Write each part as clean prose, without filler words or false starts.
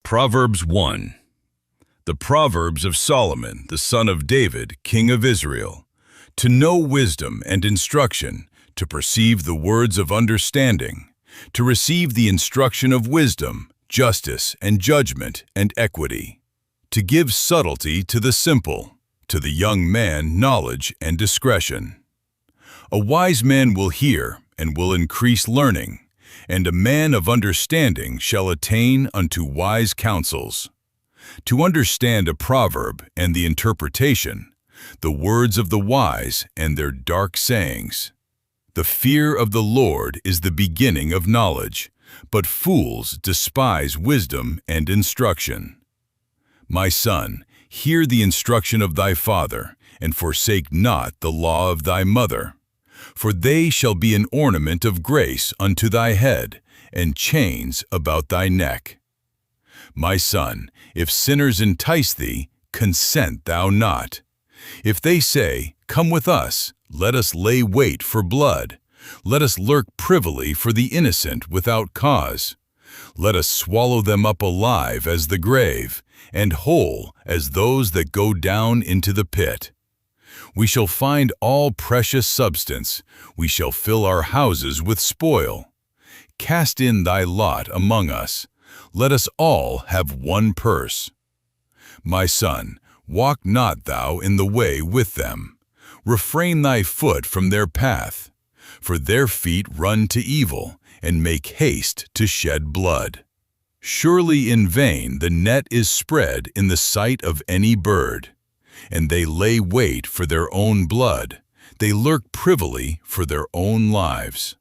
Proverbs 1. The Proverbs of Solomon, the son of David, king of Israel, to know wisdom and instruction, to perceive the words of understanding, to receive the instruction of wisdom, justice and judgment and equity, to give subtlety to the simple, to the young man knowledge and discretion. A wise man will hear and will increase learning, and a man of understanding shall attain unto wise counsels. To understand a proverb and the interpretation, the words of the wise and their dark sayings. The fear of the Lord is the beginning of knowledge, but fools despise wisdom and instruction. My son, hear the instruction of thy father, and forsake not the law of thy mother. For they shall be an ornament of grace unto thy head, and chains about thy neck. My son, if sinners entice thee, consent thou not. If they say, Come with us, let us lay wait for blood. Let us lurk privily for the innocent without cause. Let us swallow them up alive as the grave, and whole as those that go down into the pit. We shall find all precious substance, we shall fill our houses with spoil. Cast in thy lot among us, let us all have one purse. My son, walk not thou in the way with them. Refrain thy foot from their path, for their feet run to evil, and make haste to shed blood. Surely in vain the net is spread in the sight of any bird, and they lay wait for their own blood, they lurk privily for their own lives.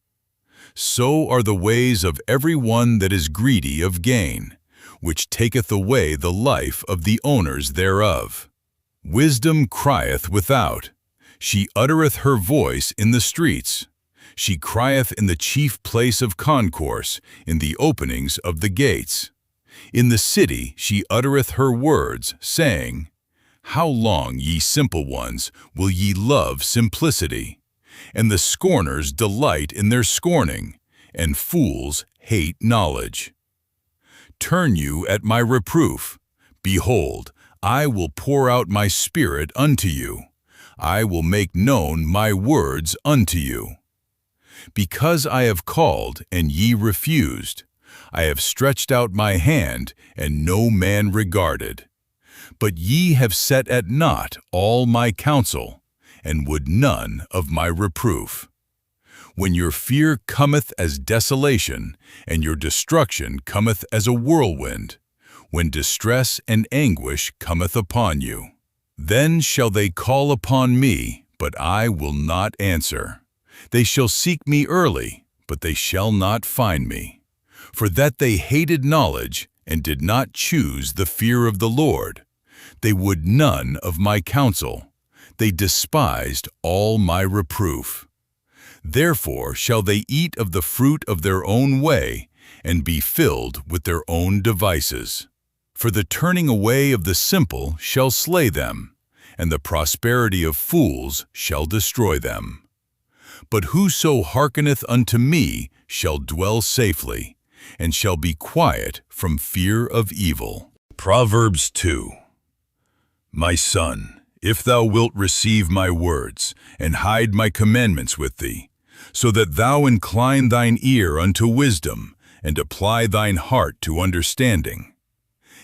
So are the ways of every one that is greedy of gain, which taketh away the life of the owners thereof. Wisdom crieth without, she uttereth her voice in the streets. She crieth in the chief place of concourse, in the openings of the gates. In the city she uttereth her words, saying, How long, ye simple ones, will ye love simplicity? And the scorners delight in their scorning, and fools hate knowledge. Turn you at my reproof. Behold, I will pour out my spirit unto you. I will make known my words unto you. Because I have called, and ye refused. I have stretched out my hand, and no man regarded. But ye have set at naught all my counsel, and would none of my reproof. When your fear cometh as desolation, and your destruction cometh as a whirlwind, when distress and anguish cometh upon you, then shall they call upon me, but I will not answer. They shall seek me early, but they shall not find me. For that they hated knowledge, and did not choose the fear of the Lord. They would none of my counsel. They despised all my reproof. Therefore shall they eat of the fruit of their own way, and be filled with their own devices. For the turning away of the simple shall slay them, and the prosperity of fools shall destroy them. But whoso hearkeneth unto me shall dwell safely, and shall be quiet from fear of evil. Proverbs 2. My son, if thou wilt receive my words, and hide my commandments with thee, so that thou incline thine ear unto wisdom, and apply thine heart to understanding.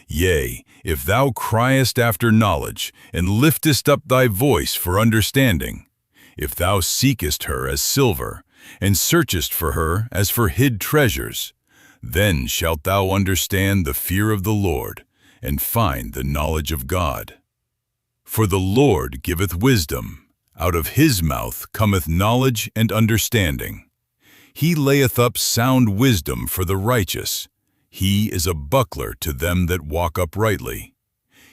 Yea, if thou criest after knowledge, and liftest up thy voice for understanding, if thou seekest her as silver, and searchest for her as for hid treasures, then shalt thou understand the fear of the Lord, and find the knowledge of God. For the Lord giveth wisdom, out of his mouth cometh knowledge and understanding. He layeth up sound wisdom for the righteous. He is a buckler to them that walk uprightly.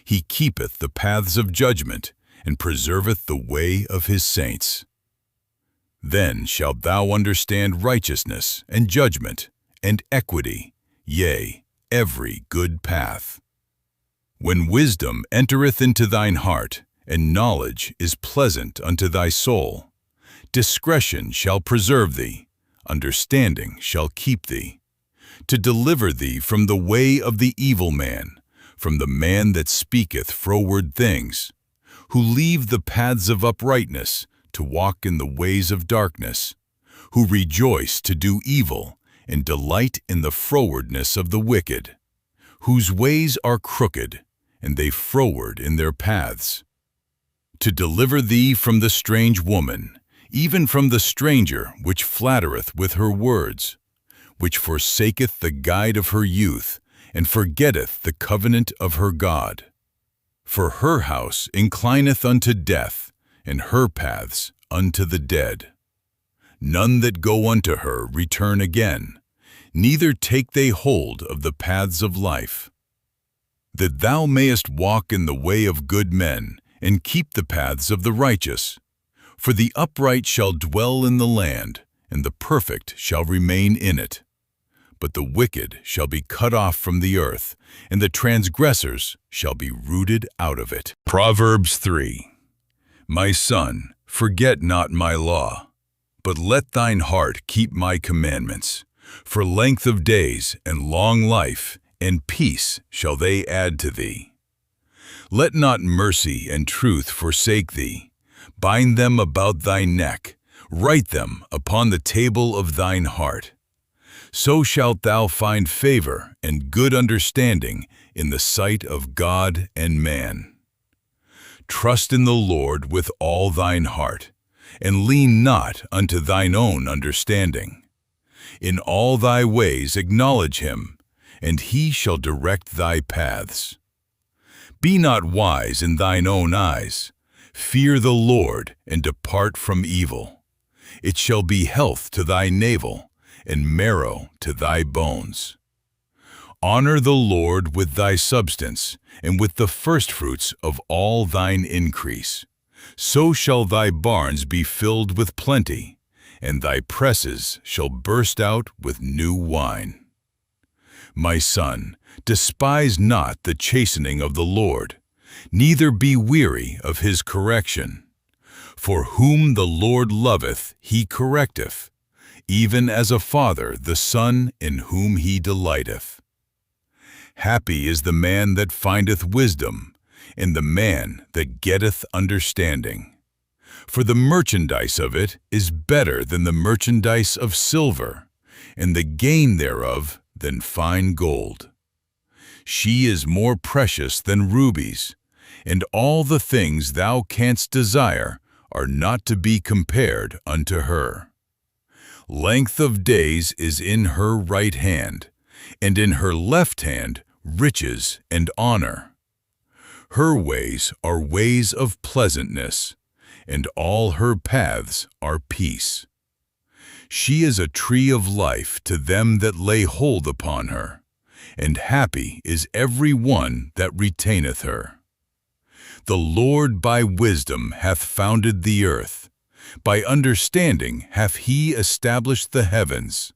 He keepeth the paths of judgment, and preserveth the way of his saints. Then shalt thou understand righteousness and judgment and equity, yea, every good path. When wisdom entereth into thine heart, and knowledge is pleasant unto thy soul, discretion shall preserve thee, understanding shall keep thee. to deliver thee from the way of the evil man, from the man that speaketh froward things, who leave the paths of uprightness to walk in the ways of darkness, who rejoice to do evil and delight in the frowardness of the wicked, whose ways are crooked, and they froward in their paths. To deliver thee from the strange woman, even from the stranger which flattereth with her words, which forsaketh the guide of her youth, and forgetteth the covenant of her God. For her house inclineth unto death, and her paths unto the dead. None that go unto her return again, neither take they hold of the paths of life. That thou mayest walk in the way of good men, and keep the paths of the righteous. For the upright shall dwell in the land, and the perfect shall remain in it. But the wicked shall be cut off from the earth, and the transgressors shall be rooted out of it. Proverbs 3. My son, forget not my law, but let thine heart keep my commandments. For length of days and long life and peace shall they add to thee. Let not mercy and truth forsake thee. Bind them about thy neck, write them upon the table of thine heart. So shalt thou find favor and good understanding in the sight of God and man. Trust in the Lord with all thine heart, and lean not unto thine own understanding. In all thy ways acknowledge him, and he shall direct thy paths. Be not wise in thine own eyes. Fear the Lord, and depart from evil. It shall be health to thy navel, and marrow to thy bones. Honor the Lord with thy substance, and with the firstfruits of all thine increase. So shall thy barns be filled with plenty, and thy presses shall burst out with new wine. My son, despise not the chastening of the Lord, neither be weary of his correction. For whom the Lord loveth he correcteth, even as a father the son in whom he delighteth. Happy is the man that findeth wisdom, and the man that getteth understanding. For the merchandise of it is better than the merchandise of silver, and the gain thereof than fine gold. She is more precious than rubies, and all the things thou canst desire are not to be compared unto her. Length of days is in her right hand, and in her left hand riches and honor. Her ways are ways of pleasantness, and all her paths are peace. She is a tree of life to them that lay hold upon her, and happy is every one that retaineth her. The Lord by wisdom hath founded the earth, by understanding hath he established the heavens.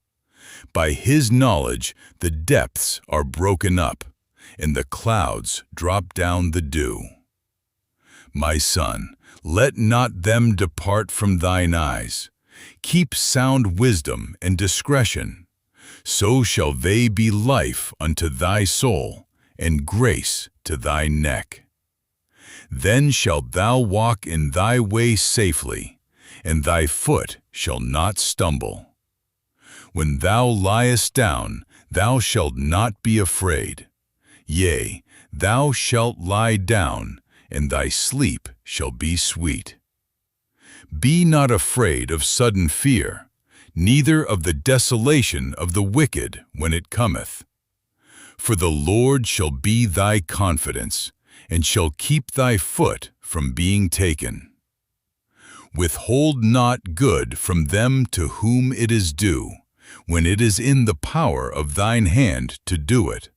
By his knowledge the depths are broken up, and the clouds drop down the dew. My son, let not them depart from thine eyes. Keep sound wisdom and discretion. So shall they be life unto thy soul, and grace to thy neck. Then shalt thou walk in thy way safely, and thy foot shall not stumble. When thou liest down, thou shalt not be afraid. Yea, thou shalt lie down, and thy sleep shall be sweet. Be not afraid of sudden fear, neither of the desolation of the wicked when it cometh. For the Lord shall be thy confidence, and shall keep thy foot from being taken. Withhold not good from them to whom it is due, when it is in the power of thine hand to do it.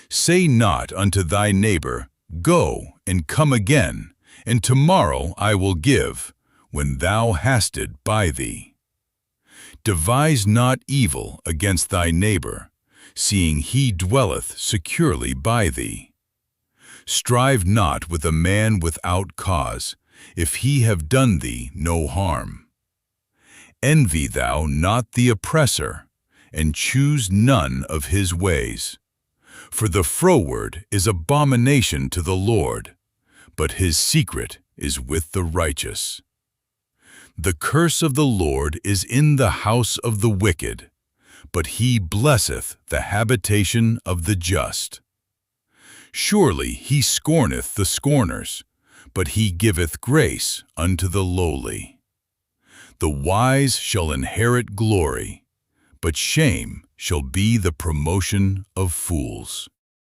Say not unto thy neighbor, Go, and come again, and tomorrow I will give, when thou hast it by thee. Devise not evil against thy neighbor, seeing he dwelleth securely by thee. Strive not with a man without cause, if he have done thee no harm. Envy thou not the oppressor, and choose none of his ways. For the froward is abomination to the Lord, but his secret is with the righteous. The curse of the Lord is in the house of the wicked, but he blesseth the habitation of the just. Surely he scorneth the scorners, but he giveth grace unto the lowly. The wise shall inherit glory, but shame shall be the promotion of fools.